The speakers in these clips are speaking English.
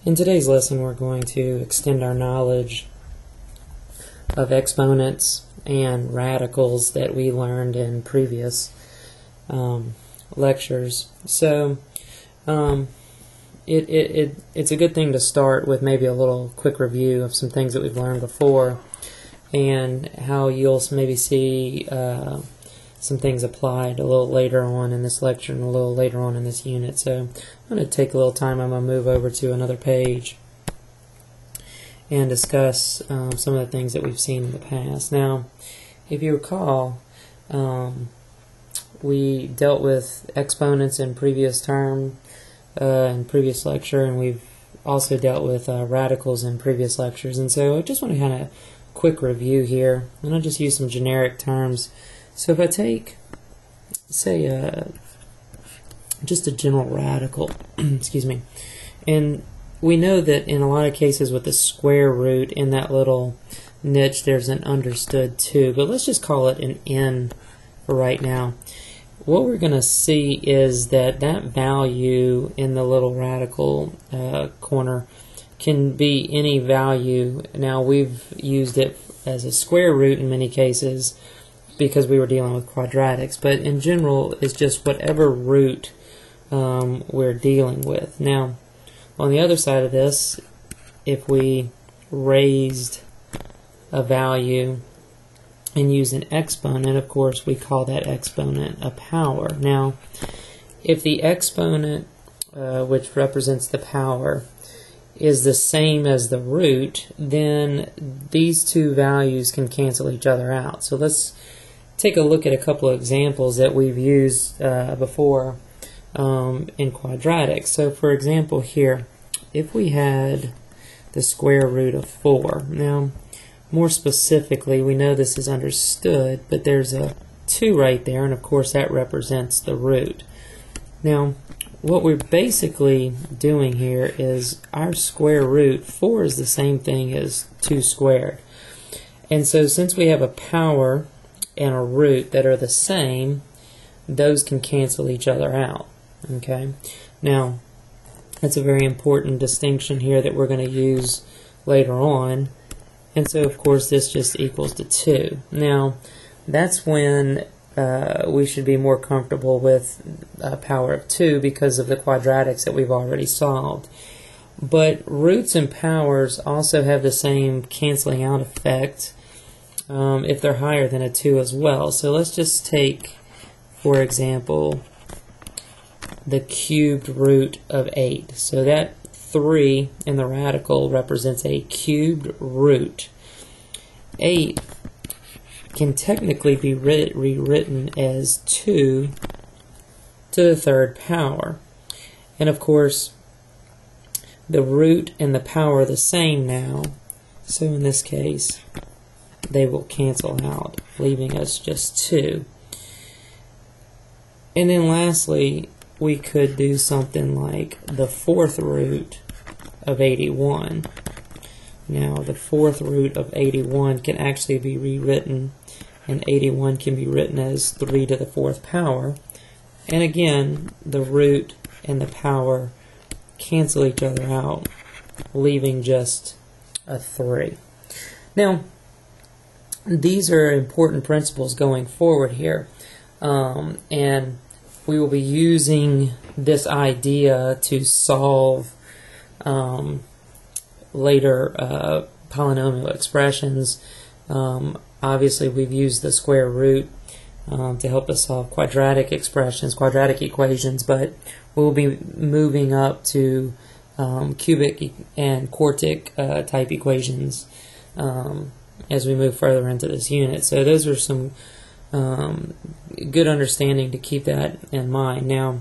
In today's lesson, we're going to extend our knowledge of exponents and radicals that we learned in previous lectures. So it's a good thing to start with maybe a little quick review of some things that we've learned before and how you'll maybe see some things applied a little later on in this lecture and a little later on in this unit. So I'm going to take a little time. I'm going to move over to another page and discuss some of the things that we've seen in the past. Now, if you recall, we dealt with exponents in previous lecture, and we've also dealt with radicals in previous lectures. And so I just want to kind of quick review here, and I'll just use some generic terms. So if I take, say, just a general radical, excuse me, and we know that in a lot of cases with the square root in that little niche there's an understood 2, but let's just call it an n for right now. What we're going to see is that that value in the little radical corner can be any value. Now we've used it as a square root in many cases because we were dealing with quadratics, but in general it's just whatever root we're dealing with. Now on the other side of this, if we raised a value and use an exponent, of course we call that exponent a power. Now if the exponent which represents the power is the same as the root, then these two values can cancel each other out. So let's take a look at a couple of examples that we've used before in quadratics. So for example here, if we had the square root of 4, now more specifically we know this is understood, but there's a 2 right there, and of course that represents the root. Now what we're basically doing here is our square root, 4 is the same thing as 2 squared. And so since we have a power and a root that are the same, those can cancel each other out. Okay. Now that's a very important distinction here that we're going to use later on. And so of course this just equals to 2. Now that's when we should be more comfortable with a power of 2 because of the quadratics that we've already solved. But roots and powers also have the same canceling out effect if they're higher than a 2 as well. So let's just take, for example, the cubed root of 8. So that 3 in the radical represents a cubed root. 8 can technically be rewritten as 2 to the third power. And of course, the root and the power are the same now. So in this case, they will cancel out, leaving us just 2. And then lastly, we could do something like the fourth root of 81. Now the fourth root of 81 can actually be rewritten, and 81 can be written as 3 to the fourth power. And again, the root and the power cancel each other out, leaving just a 3. Now these are important principles going forward here, and we will be using this idea to solve later polynomial expressions. Obviously we've used the square root to help us solve quadratic expressions, quadratic equations, but we'll be moving up to cubic and quartic type equations as we move further into this unit. So those are some good understanding to keep that in mind. Now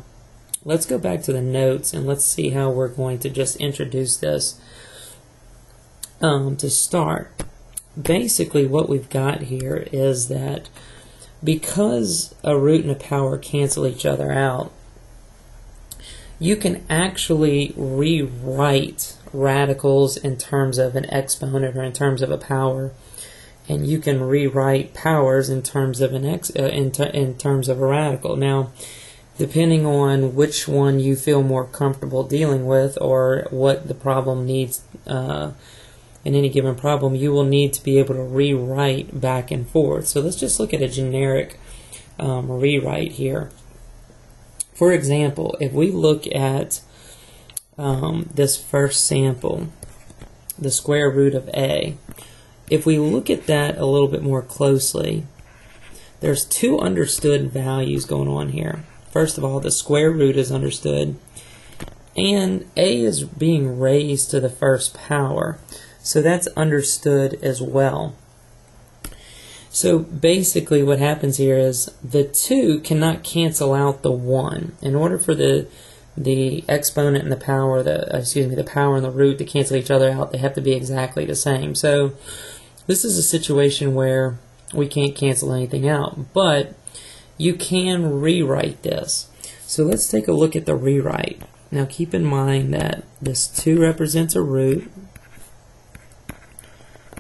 let's go back to the notes and let's see how we're going to just introduce this to start. Basically what we've got here is that because a root and a power cancel each other out, you can actually rewrite radicals in terms of an exponent or in terms of a power, and you can rewrite powers in terms of an in terms of a radical. Now depending on which one you feel more comfortable dealing with or what the problem needs in any given problem, you will need to be able to rewrite back and forth. So let's just look at a generic rewrite here. For example, if we look at this first sample, the square root of a, if we look at that a little bit more closely, there's two understood values going on here. First of all, the square root is understood, and a is being raised to the first power. So that's understood as well. So basically what happens here is the 2 cannot cancel out the 1. In order for the exponent and the power, the power and the root to cancel each other out, they have to be exactly the same. So this is a situation where we can't cancel anything out, but you can rewrite this. So let's take a look at the rewrite. Now keep in mind that this 2 represents a root,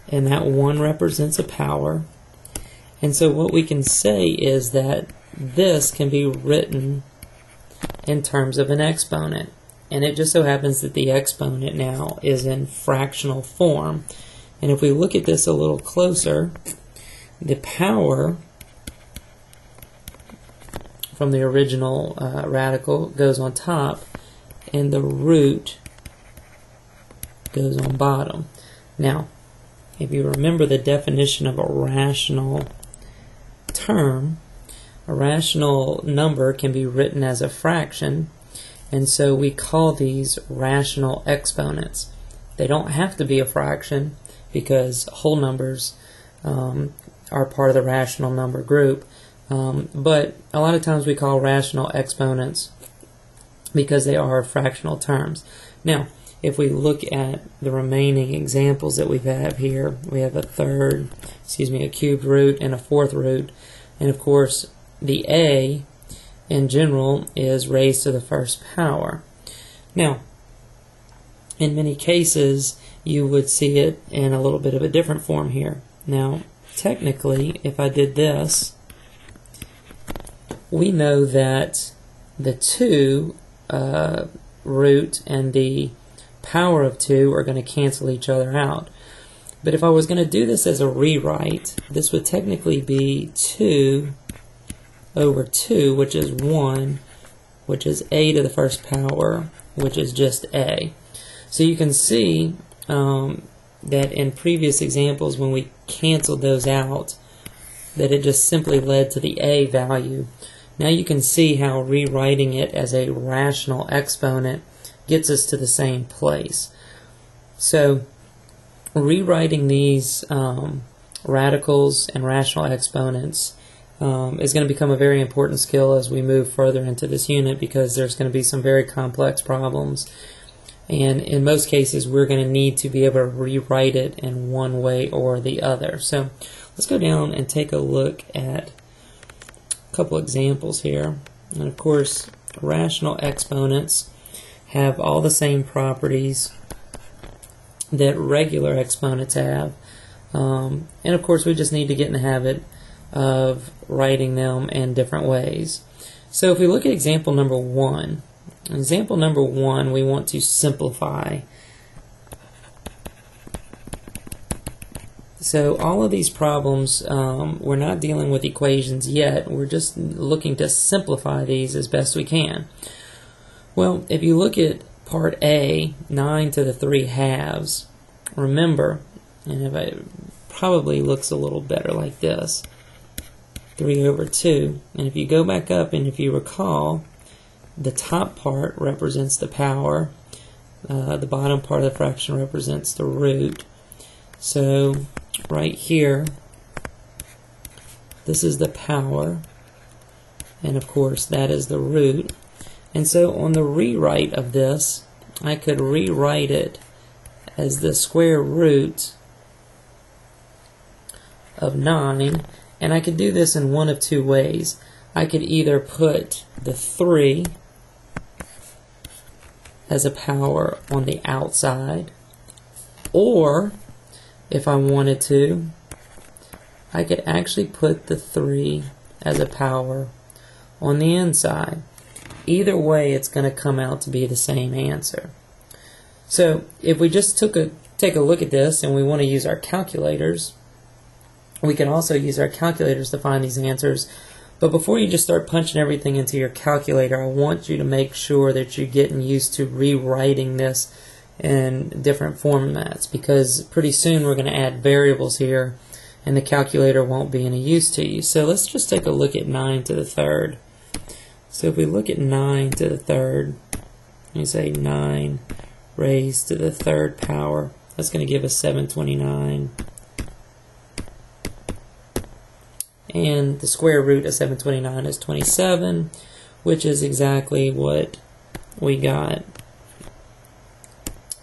and that 1 represents a power. And so what we can say is that this can be written in terms of an exponent. And it just so happens that the exponent now is in fractional form. And if we look at this a little closer, the power from the original radical goes on top, and the root goes on bottom. Now, if you remember the definition of a rational term, a rational number can be written as a fraction, and so we call these rational exponents. They don't have to be a fraction because whole numbers are part of the rational number group, but a lot of times we call rational exponents because they are fractional terms. Now, if we look at the remaining examples that we have here, we have a cubed root and a fourth root, and of course the a in general is raised to the first power. Now, in many cases you would see it in a little bit of a different form here. Now, technically, if I did this, we know that the 2 root and the power of 2 are going to cancel each other out. But if I was going to do this as a rewrite, this would technically be 2 over 2, which is 1, which is a to the first power, which is just a. So you can see that in previous examples when we canceled those out, that it just simply led to the a value. Now you can see how rewriting it as a rational exponent gets us to the same place. So rewriting these radicals and rational exponents is going to become a very important skill as we move further into this unit, because there's going to be some very complex problems, and in most cases we're going to need to be able to rewrite it in one way or the other. So let's go down and take a look at a couple examples here. And of course, rational exponents have all the same properties that regular exponents have, and of course we just need to get in the habit of writing them in different ways. So if we look at example number 1, we want to simplify. So all of these problems, we're not dealing with equations yet, we're just looking to simplify these as best we can. Well, if you look at part A, 9 to the 3 halves, remember, and if it probably looks a little better like this, 3 over 2, and if you go back up and if you recall, the top part represents the power, the bottom part of the fraction represents the root. So right here, this is the power, and of course that is the root. And so on the rewrite of this, I could rewrite it as the square root of 9, and I could do this in one of two ways. I could either put the 3 as a power on the outside, or if I wanted to, I could actually put the 3 as a power on the inside. either way it's going to come out to be the same answer. So if we just take a look at this and we want to use our calculators, we can also use our calculators to find these answers. But before you just start punching everything into your calculator, I want you to make sure that you're getting used to rewriting this in different formats, because pretty soon we're going to add variables here and the calculator won't be any use to you. So let's just take a look at 9 to the third. So if we look at 9 to the third, you say 9 raised to the third power, that's going to give us 729. And the square root of 729 is 27, which is exactly what we got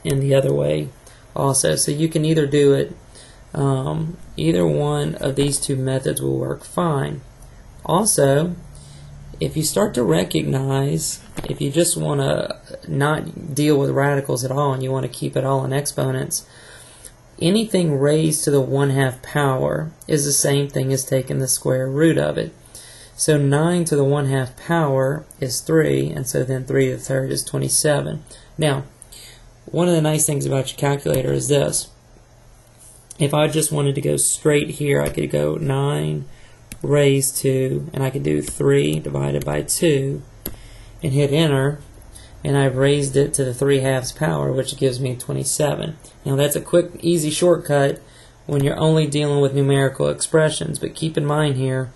in the other way also. So you can either do it, either one of these two methods will work fine. Also, if you start to recognize, if you just want to not deal with radicals at all and you want to keep it all in exponents, anything raised to the 1/2 power is the same thing as taking the square root of it. So 9 to the 1/2 power is 3, and so then 3 to the third is 27. Now, one of the nice things about your calculator is this. If I just wanted to go straight here, I could go 9 raised to, and I could do 3 divided by 2 and hit enter, and I've raised it to the 3/2 power, which gives me 27. Now that's a quick, easy shortcut when you're only dealing with numerical expressions, but keep in mind here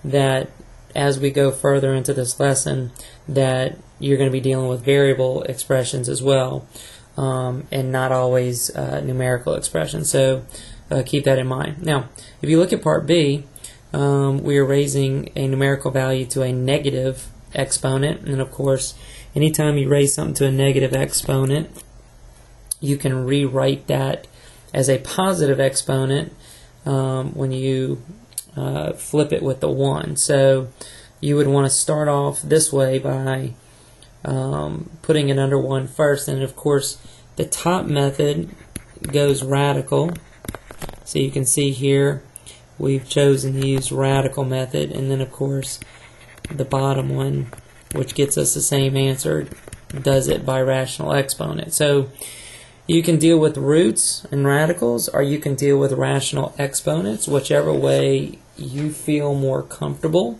that as we go further into this lesson that you're going to be dealing with variable expressions as well, and not always numerical expressions. So keep that in mind. Now, if you look at part B, we are raising a numerical value to a negative exponent, and of course anytime you raise something to a negative exponent, you can rewrite that as a positive exponent when you flip it with the 1. So you would want to start off this way by putting it under 1 first, and of course the top method goes radical. So you can see here we've chosen to use radical method, and then of course the bottom one, which gets us the same answer, does it by rational exponent. So you can deal with roots and radicals, or you can deal with rational exponents, whichever way you feel more comfortable.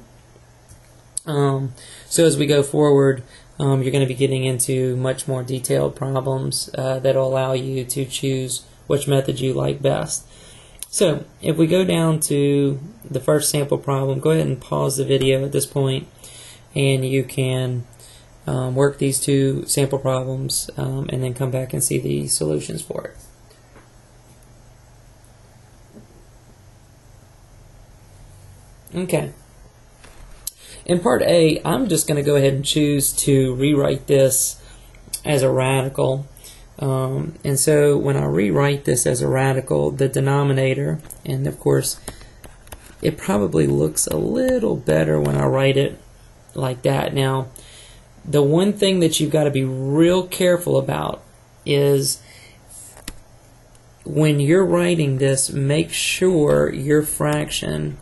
So as we go forward, you're going to be getting into much more detailed problems that will allow you to choose which method you like best. So if we go down to the first sample problem, go ahead and pause the video at this point, and you can work these two sample problems and then come back and see the solutions for it. Okay. In part A, I'm just going to go ahead and choose to rewrite this as a radical. And so when I rewrite this as a radical, the denominator, and of course it probably looks a little better when I write it like that. Now, the one thing that you've got to be real careful about is when you're writing this, make sure your fraction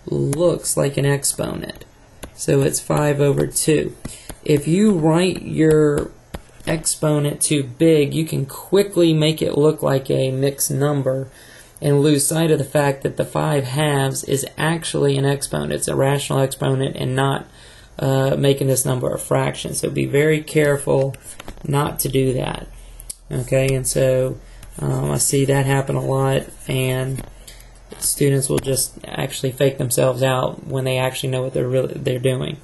looks like an exponent. So it's 5/2. If you write your exponent too big, you can quickly make it look like a mixed number and lose sight of the fact that the 5/2 is actually an exponent. It's a rational exponent and not making this number a fraction. So be very careful not to do that. Okay, and so I see that happen a lot, and students will just actually fake themselves out when they actually know what they're doing.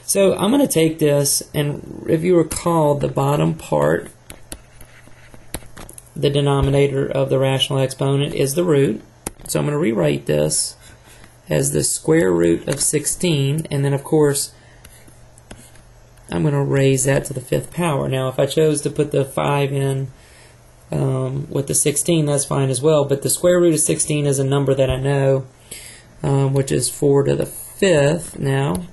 So I'm going to take this, and if you recall, the bottom part, the denominator of the rational exponent is the root. So I'm going to rewrite this as the square root of 16, and then of course I'm going to raise that to the 5th power. Now if I chose to put the 5 in with the 16, that's fine as well, but the square root of 16 is a number that I know, which is 4 to the 5th now.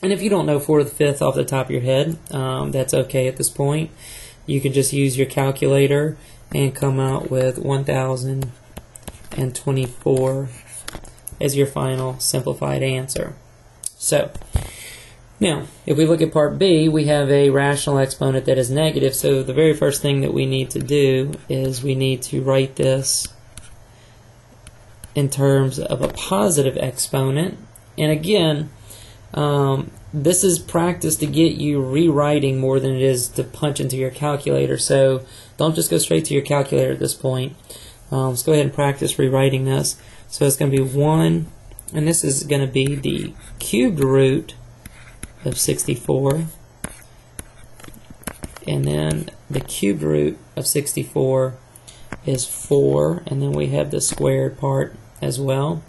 And if you don't know 4 to the 5th off the top of your head, that's okay at this point. You can just use your calculator and come out with 1024 as your final simplified answer. So Now, if we look at part B, we have a rational exponent that is negative, so the very first thing that we need to do is we need to write this in terms of a positive exponent. And again, this is practice to get you rewriting more than it is to punch into your calculator, so don't just go straight to your calculator at this point. Let's go ahead and practice rewriting this. So it's going to be 1, and this is going to be the cubed root of 64, and then the cubed root of 64 is 4, and then we have the squared part as well,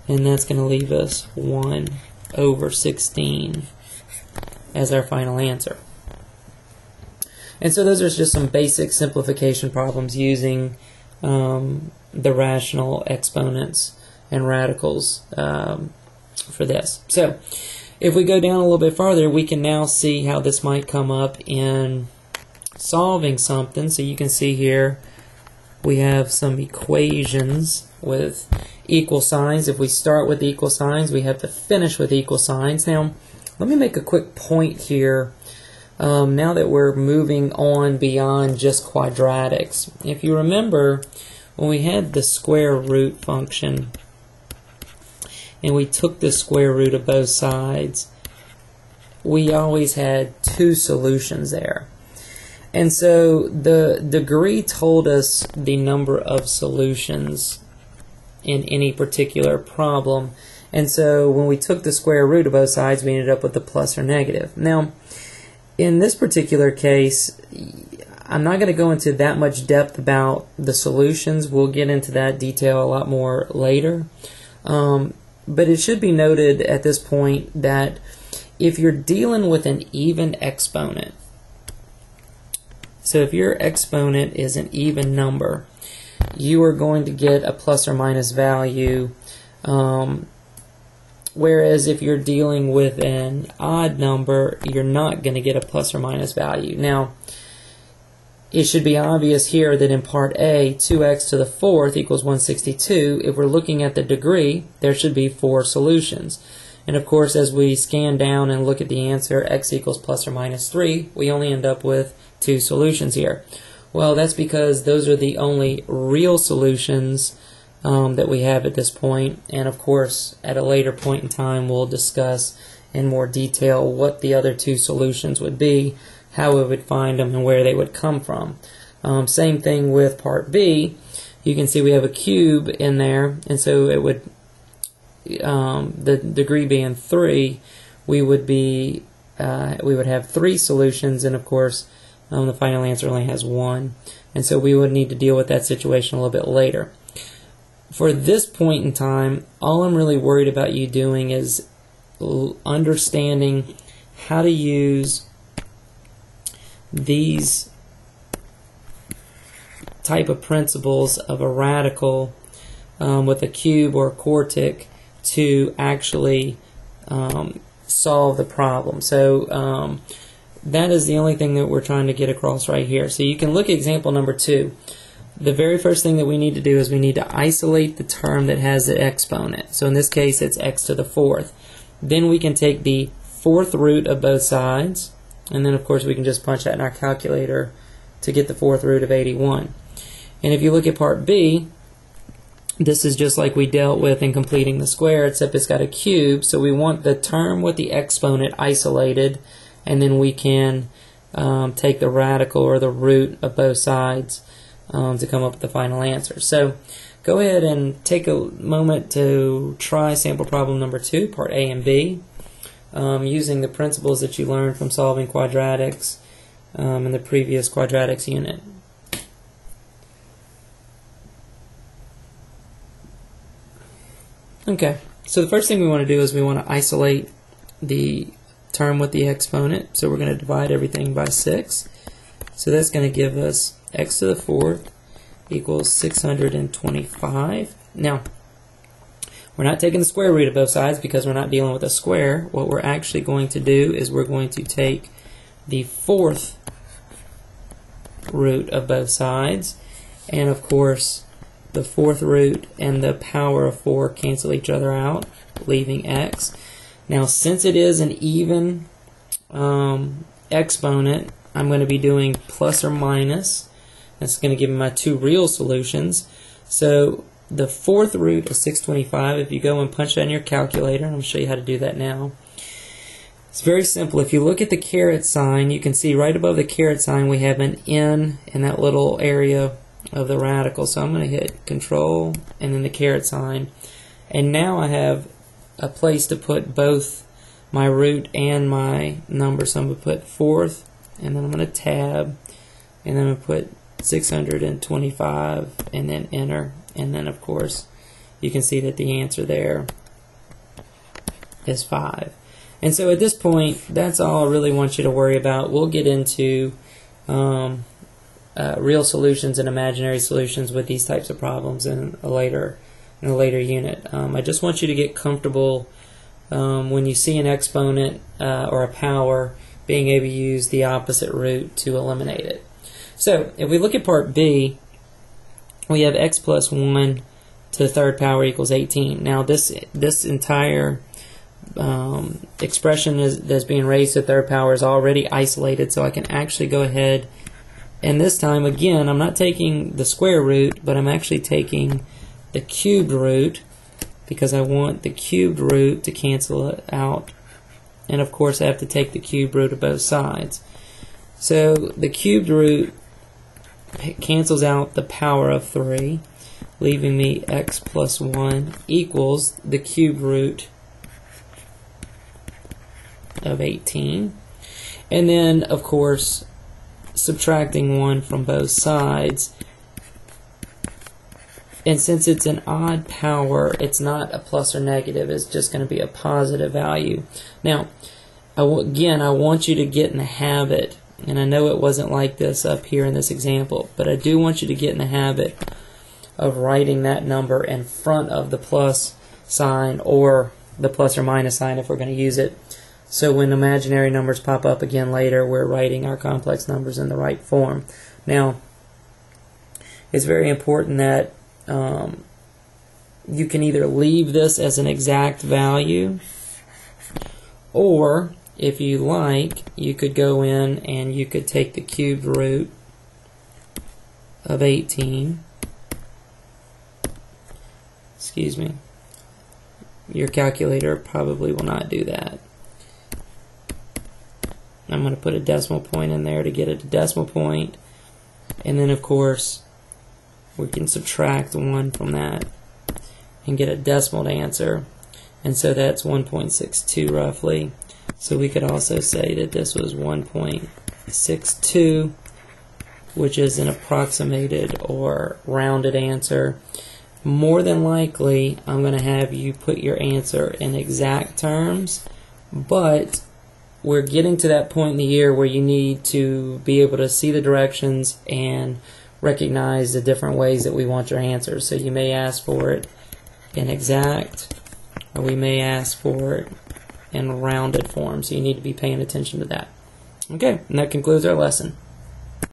and that's going to leave us 1 over 16 as our final answer. And so those are just some basic simplification problems using the rational exponents and radicals for this. So if we go down a little bit farther, we can now see how this might come up in solving something. So you can see here we have some equations with equal signs. If we start with equal signs, we have to finish with equal signs. Now, let me make a quick point here. Now that we're moving on beyond just quadratics. If you remember, when we had the square root function, and we took the square root of both sides, we always had 2 solutions there. And so the degree told us the number of solutions in any particular problem. And so when we took the square root of both sides, we ended up with the plus or negative. Now, in this particular case, I'm not going to go into that much depth about the solutions. We'll get into that detail a lot more later. But it should be noted at this point that if you're dealing with an even exponent, so if your exponent is an even number, you are going to get a plus or minus value, whereas if you're dealing with an odd number, you're not going to get a plus or minus value. Now, it should be obvious here that in part A, 2x to the 4th equals 162. If we're looking at the degree, there should be 4 solutions. And of course, as we scan down and look at the answer, x equals plus or minus 3, we only end up with 2 solutions here. Well, that's because those are the only real solutions that we have at this point. And of course, at a later point in time, we'll discuss in more detail what the other 2 solutions would be, how we would find them, and where they would come from. Same thing with part B. You can see we have a cube in there, and so it would, the degree being 3, we would have 3 solutions, and of course the final answer only has 1, and so we would need to deal with that situation a little bit later. For this point in time, all I'm really worried about you doing is understanding how to use these type of principles of a radical with a cube or a quartic to actually solve the problem. So that is the only thing that we're trying to get across right here. So you can look at example number 2. The very first thing that we need to do is we need to isolate the term that has the exponent. So in this case, it's x to the 4th. Then we can take the 4th root of both sides, and then of course we can just punch that in our calculator to get the 4th root of 81. And if you look at part B, this is just like we dealt with in completing the square, except it's got a cube, so we want the term with the exponent isolated, and then we can take the radical or the root of both sides to come up with the final answer. So go ahead and take a moment to try sample problem number 2, part A and B, using the principles that you learned from solving quadratics in the previous quadratics unit. Okay, so the first thing we want to do is we want to isolate the term with the exponent. So we're going to divide everything by 6. So that's going to give us x to the 4th equals 625. Now, we're not taking the square root of both sides because we're not dealing with a square. What we're actually going to do is we're going to take the 4th root of both sides, and of course the 4th root and the power of 4 cancel each other out, leaving x. Now, since it is an even exponent, I'm going to be doing plus or minus. That's going to give me my two real solutions. So the fourth root of 625, if you go and punch that in your calculator, and I'll show you how to do that now. It's very simple. If you look at the caret sign, you can see right above the caret sign we have an n in that little area of the radical. So I'm going to hit Control and then the caret sign. And now I have a place to put both my root and my number. So I'm going to put fourth, and then I'm going to tab, and then I'm going to put 625, and then enter. And then, of course, you can see that the answer there is 5. And so at this point, that's all I really want you to worry about. We'll get into real solutions and imaginary solutions with these types of problems in a later unit. I just want you to get comfortable when you see an exponent or a power, being able to use the opposite root to eliminate it. So if we look at part B, we have x plus 1 to the third power equals 18. Now this entire expression that's being raised to the third power is already isolated, so I can actually go ahead, and this time again I'm not taking the square root, but I'm actually taking the cubed root, because I want the cubed root to cancel it out, and of course I have to take the cubed root of both sides. So the cubed root cancels out the power of 3, leaving me x plus 1 equals the cubed root of 18. And then, of course, subtracting 1 from both sides. And since it's an odd power, it's not a plus or negative, it's just going to be a positive value. Now, again, I want you to get in the habit, and I know it wasn't like this up here in this example, but I do want you to get in the habit of writing that number in front of the plus sign or the plus or minus sign if we're going to use it. So when imaginary numbers pop up again later, we're writing our complex numbers in the right form. Now, it's very important that you can either leave this as an exact value, or if you like, you could go in and you could take the cubed root of 18. Excuse me. Your calculator probably will not do that. I'm going to put a decimal point in there to get it a decimal point, and then of course we can subtract 1 from that and get a decimal answer, and so that's 1.62 roughly. So we could also say that this was 1.62, which is an approximated or rounded answer. More than likely, I'm going to have you put your answer in exact terms, but we're getting to that point in the year where you need to be able to see the directions and recognize the different ways that we want your answers. So you may ask for it in exact, or we may ask for it in rounded form. So you need to be paying attention to that. Okay, and that concludes our lesson.